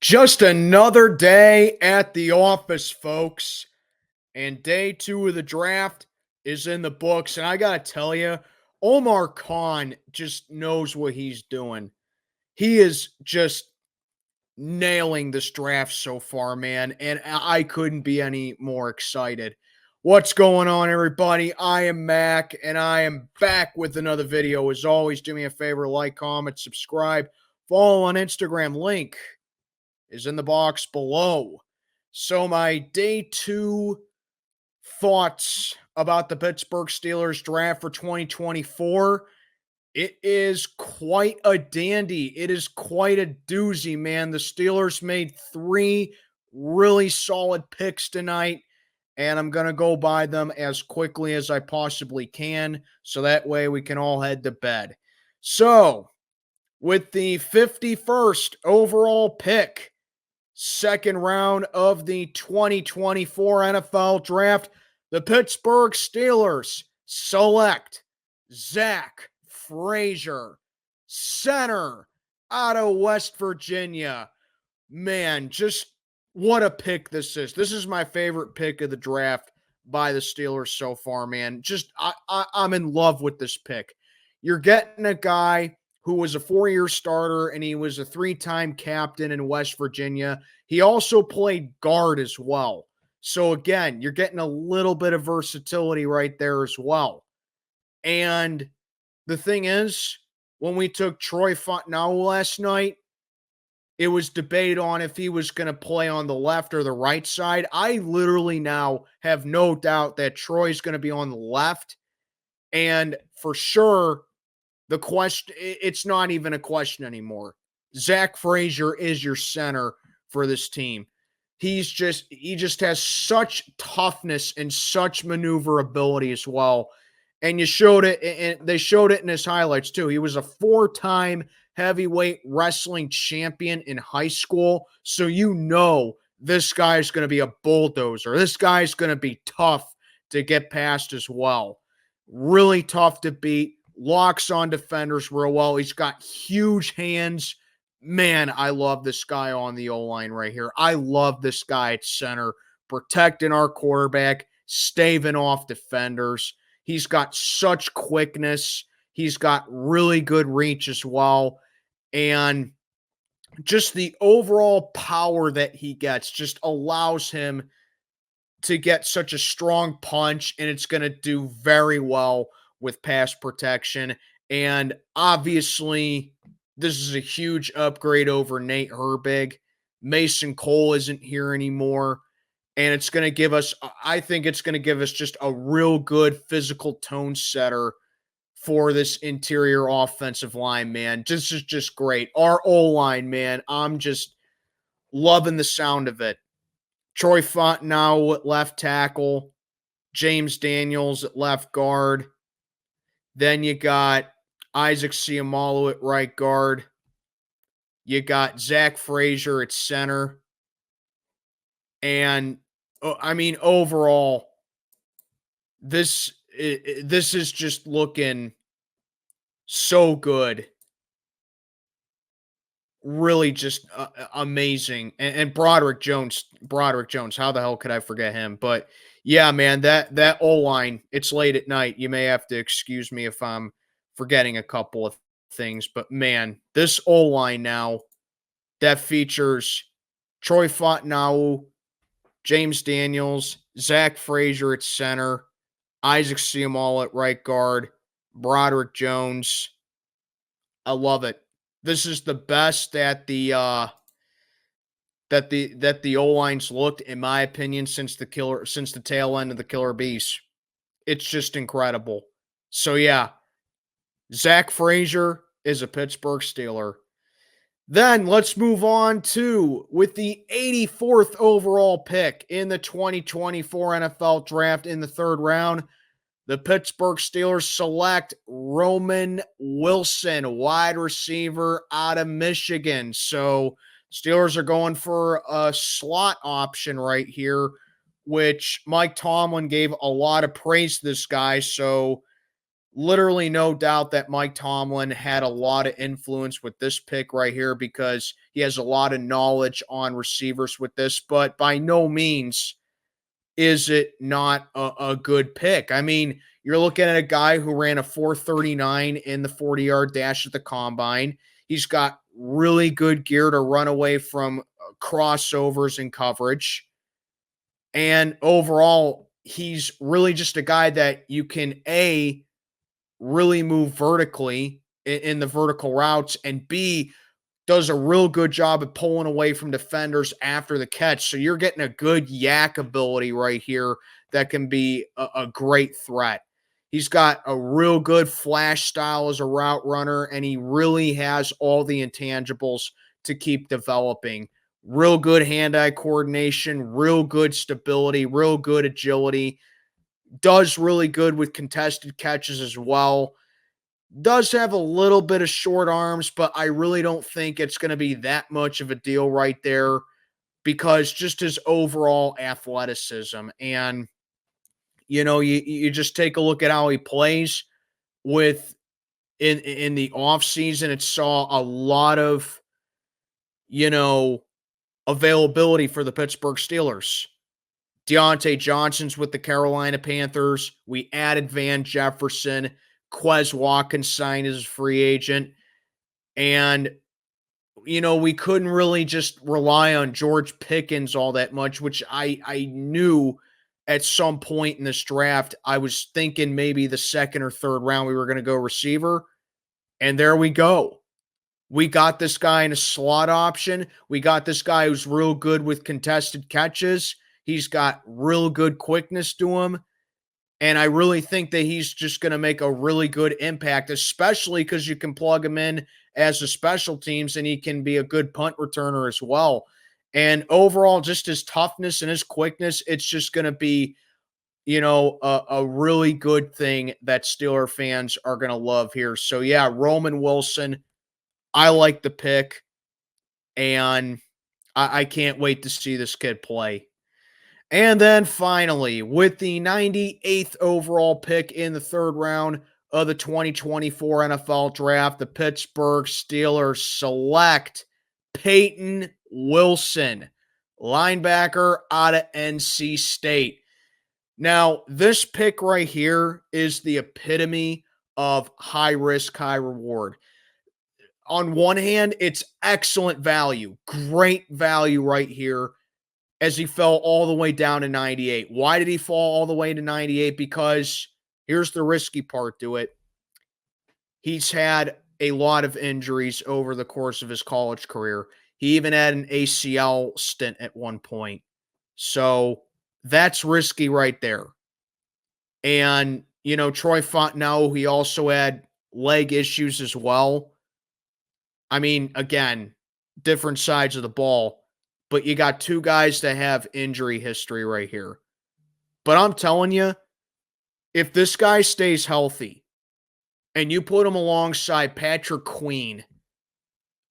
Just another day at the office, folks. And day two of the draft is in the books. And I got to tell you, Omar Khan just knows what he's doing. He is just nailing this draft so far, man. And I couldn't be any more excited. What's going on, everybody? I am Mac, and I am back with another video. As always, do me a favor, like, comment, subscribe, follow on Instagram. Link is in the box below. So my day two thoughts about the Pittsburgh Steelers draft for 2024. It is quite a dandy. It is quite a doozy, man. The Steelers made three really solid picks tonight, and I'm going to go by them as quickly as I possibly can, so that way we can all head to bed. So, with the 51st overall pick, second round of the 2024 NFL Draft, the Pittsburgh Steelers select Zack Frazier, center out of West Virginia. Man, just what a pick this is. This is my favorite pick of the draft by the Steelers so far, man. I'm in love with this pick. You're getting a guy who was a four-year starter, and he was a three-time captain in West Virginia. He also played guard as well. So, again, you're getting a little bit of versatility right there as well. And the thing is, when we took Troy Fautanu last night, it was debate on if he was going to play on the left or the right side. I literally now have no doubt that Troy's going to be on the left. And for sure, the question, it's not even a question anymore. Zack Frazier is your center for this team. He just has such toughness and such maneuverability as well. And you showed it, and they showed it in his highlights too. He was a four-time heavyweight wrestling champion in high school. So you know this guy's going to be a bulldozer. This guy's going to be tough to get past as well. Really tough to beat. Locks on defenders real well. He's got huge hands. Man, I love this guy on the O-line right here. I love this guy at center, protecting our quarterback, staving off defenders. He's got such quickness. He's got really good reach as well. And just the overall power that he gets just allows him to get such a strong punch, and it's going to do very well with pass protection. And obviously, this is a huge upgrade over Nate Herbig. Mason Cole isn't here anymore. And it's going to give us, I think it's going to give us just a real good physical tone setter for this interior offensive line, man. This is just great. Our O-line, man, I'm just loving the sound of it. Troy Fautanu at left tackle. James Daniels at left guard. Then you got Isaac Seumalo at right guard. You got Zack Frazier at center. And, I mean, overall, this is just looking so good. Really just amazing. And Broderick Jones, how the hell could I forget him? But yeah, man, that O-line, it's late at night. You may have to excuse me if I'm forgetting a couple of things, but man, this O-line now that features Troy Fautanu, James Daniels, Zack Frazier at center, Isaac Seumalo at right guard, Broderick Jones. I love it. This is the best that the O-line's looked, in my opinion, since the tail end of the Killer Beast. It's just incredible. So yeah, Zack Frazier is a Pittsburgh Steeler. Then let's move on to, with the 84th overall pick in the 2024 NFL Draft in the third round, the Pittsburgh Steelers select Roman Wilson, wide receiver out of Michigan. So Steelers are going for a slot option right here, which Mike Tomlin gave a lot of praise to this guy. So literally no doubt that Mike Tomlin had a lot of influence with this pick right here because he has a lot of knowledge on receivers with this, but by no means is it not a good pick. I mean, you're looking at a guy who ran a 4.39 in the 40-yard dash at the combine. He's got really good gear to run away from crossovers and coverage. And overall, he's really just a guy that you can really move vertically in the vertical routes, and B, does a real good job of pulling away from defenders after the catch. So you're getting a good yak ability right here that can be a great threat. He's got a real good flash style as a route runner, and he really has all the intangibles to keep developing. Real good hand-eye coordination, real good stability, real good agility. Does really good with contested catches as well. Does have a little bit of short arms, but I really don't think it's going to be that much of a deal right there because just his overall athleticism. And, you just take a look at how he plays with in the offseason. It saw a lot of, you know, availability for the Pittsburgh Steelers. Deontay Johnson's with the Carolina Panthers. We added Van Jefferson. Quez Watkins signed as a free agent. And, we couldn't really just rely on George Pickens all that much, which I knew at some point in this draft, I was thinking maybe the second or third round we were going to go receiver. And there we go. We got this guy in a slot option. We got this guy who's real good with contested catches. He's got real good quickness to him. And I really think that he's just going to make a really good impact, especially because you can plug him in as a special teams and he can be a good punt returner as well. And overall, just his toughness and his quickness, it's just going to be, a really good thing that Steeler fans are going to love here. So, yeah, Roman Wilson, I like the pick, and I can't wait to see this kid play. And then finally, with the 98th overall pick in the third round of the 2024 NFL Draft, the Pittsburgh Steelers select Payton Wilson, linebacker out of NC State. Now, this pick right here is the epitome of high risk, high reward. On one hand, it's excellent value, great value right here as he fell all the way down to 98. Why did he fall all the way to 98? Because here's the risky part to it. He's had a lot of injuries over the course of his college career. He even had an ACL stint at one point. So that's risky right there. And, Troy Fautanu, he also had leg issues as well. I mean, again, different sides of the ball. But you got two guys that have injury history right here. But I'm telling you, if this guy stays healthy and you put him alongside Patrick Queen,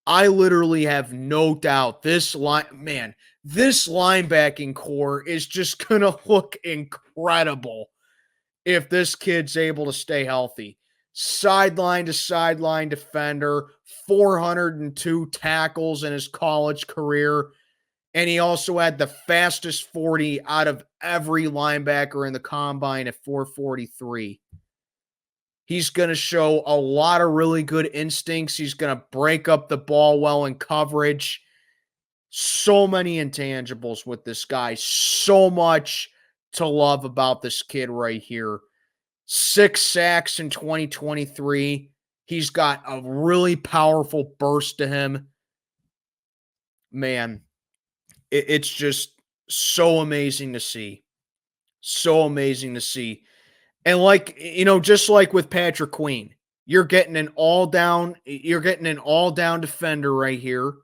I literally have no doubt this linebacking core is just going to look incredible if this kid's able to stay healthy. Sideline to sideline defender, 402 tackles in his college career. And he also had the fastest 40 out of every linebacker in the combine at 4.43. He's going to show a lot of really good instincts. He's going to break up the ball well in coverage. So many intangibles with this guy. So much to love about this kid right here. 6 sacks in 2023. He's got a really powerful burst to him. Man, it's just so amazing to see. So amazing to see. And just like with Patrick Queen, you're getting an all-down defender right here.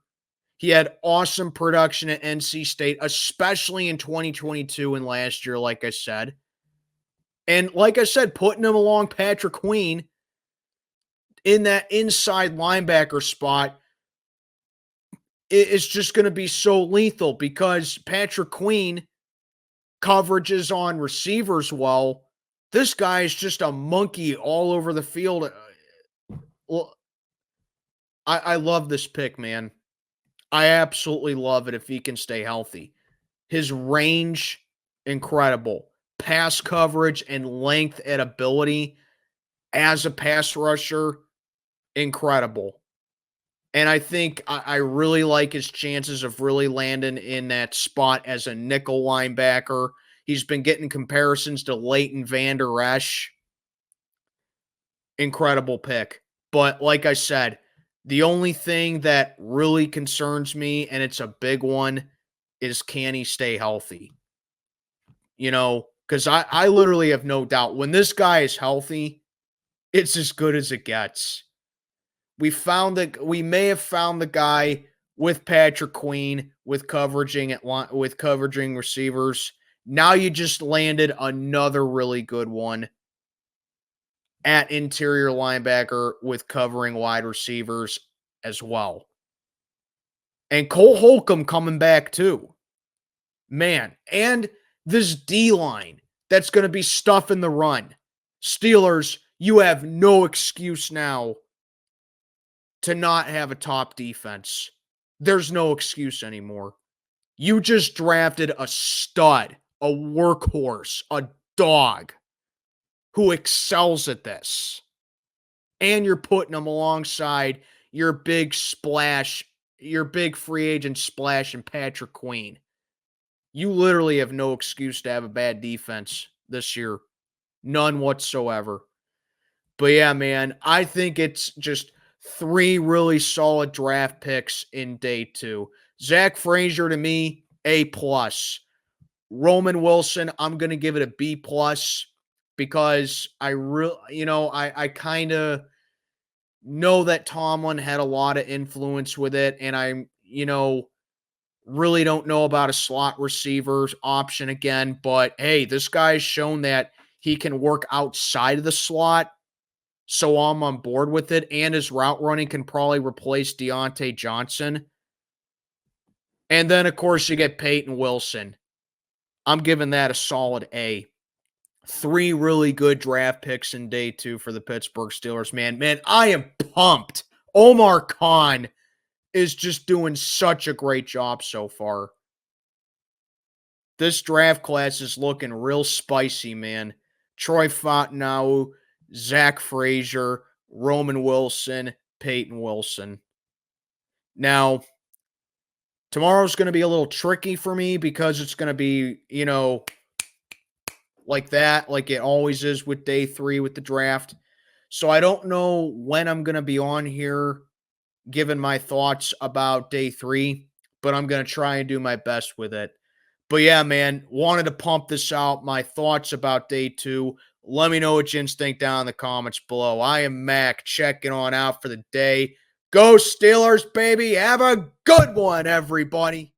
He had awesome production at NC State, especially in 2022 and last year, like I said. And like I said, putting him along Patrick Queen in that inside linebacker spot is just going to be so lethal because Patrick Queen coverages on receivers well, This guy is just a monkey all over the field. Well, I love this pick, man. I absolutely love it if he can stay healthy. His range, incredible. Pass coverage and length and ability as a pass rusher, incredible. And I think I really like his chances of really landing in that spot as a nickel linebacker. He's been getting comparisons to Leighton Vander Esch. Incredible pick. But like I said, the only thing that really concerns me, and it's a big one, is can he stay healthy? You know, because I literally have no doubt when this guy is healthy, it's as good as it gets. We may have found the guy with Patrick Queen with coveraging receivers. Now you just landed another really good one at interior linebacker with covering wide receivers as well. And Cole Holcomb coming back too. Man, and this D-line that's going to be stuffing the run. Steelers, you have no excuse now to not have a top defense. There's no excuse anymore. You just drafted a stud, a workhorse, a dog who excels at this. And you're putting him alongside your big splash, your big free agent splash and Patrick Queen. You literally have no excuse to have a bad defense this year. None whatsoever. But yeah, man, I think it's just 3 really solid draft picks in day 2. Zach Frazier to me, A+. Roman Wilson, I'm going to give it a B+ because I kind of know that Tomlin had a lot of influence with it, and really don't know about a slot receivers option again, but hey, this guy's shown that he can work outside of the slot, so I'm on board with it, and his route running can probably replace Deontay Johnson. And then, of course, you get Payton Wilson. I'm giving that a solid A. 3 really good draft picks in day 2 for the Pittsburgh Steelers, man. Man, I am pumped. Omar Khan is just doing such a great job so far. This draft class is looking real spicy, man. Troy Fautanu, Zach Frazier, Roman Wilson, Payton Wilson. Now, tomorrow's going to be a little tricky for me because it's going to be, like that, like it always is with day 3 with the draft. So I don't know when I'm going to be on here giving my thoughts about day 3, but I'm going to try and do my best with it. But yeah, man, wanted to pump this out. My thoughts about day 2. Let me know what you think down in the comments below. I am Mac, checking on out for the day. Go Steelers, baby. Have a good one, everybody.